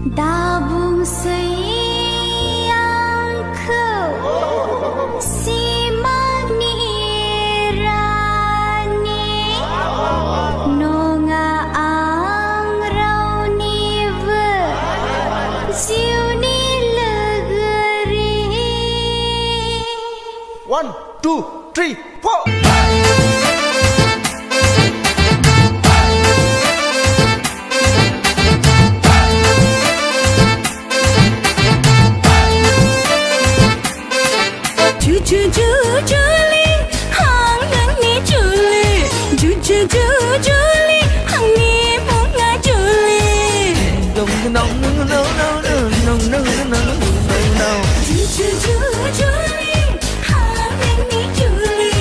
Dabung sayangku simak nirani nonga ang rau ni ve jiu ni legeri. 1, 2, 3, 4. Juli, hang ni Juli, Juli, hang ni bunga Juli. Juli, hang ni Juli,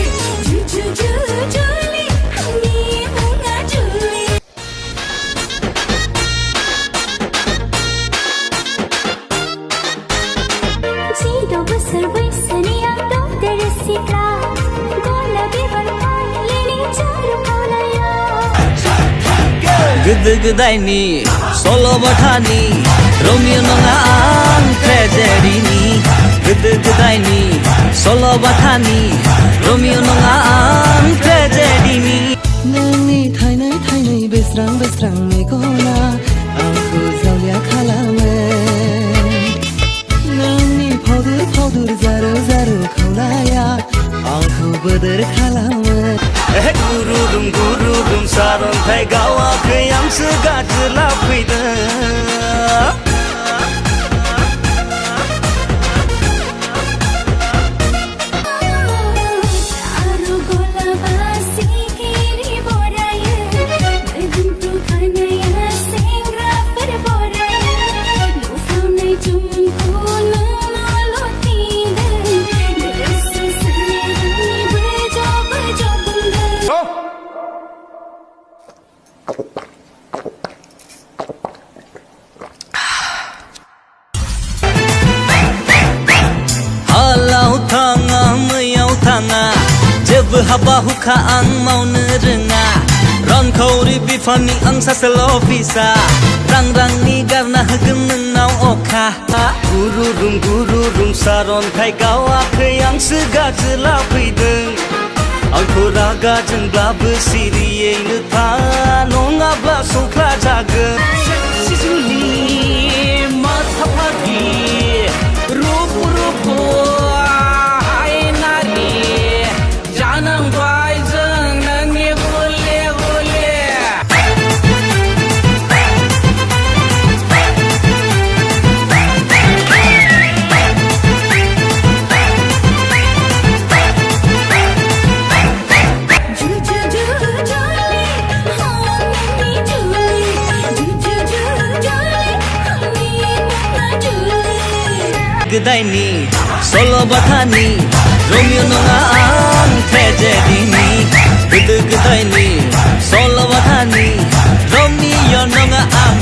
Juli, hang ni bunga Juli. Jido besar besar Tersita, bola berwarna lini jarum kaulaya. Gede-gedai ni, solo batani, Romeo nonga ang tragedy ni. Gede-gedai ni, solo batani, Romeo nonga ang tragedy ni. Nani thainai besrang megona, aku zaulia kalame. Nani powder zaro kaulaya, aku beder kalame. Gurudum saron thai gawa ke yang segat lapida. Jebu haba huka ang mauna renga Ron kauri bifani ang sasal ofisa Rang ni garna hageneng nau oka Gurudum saron kai gawa ke yang segat lapideng Aku raga jengla bersiri neta Nonga bla sokla jaga Sisuli mata pagi Rupu-rupu Gedai ni, solo batani, Romeo nonga ang tragedy ni. Gedai ni, solo batani, Romeo nonga ang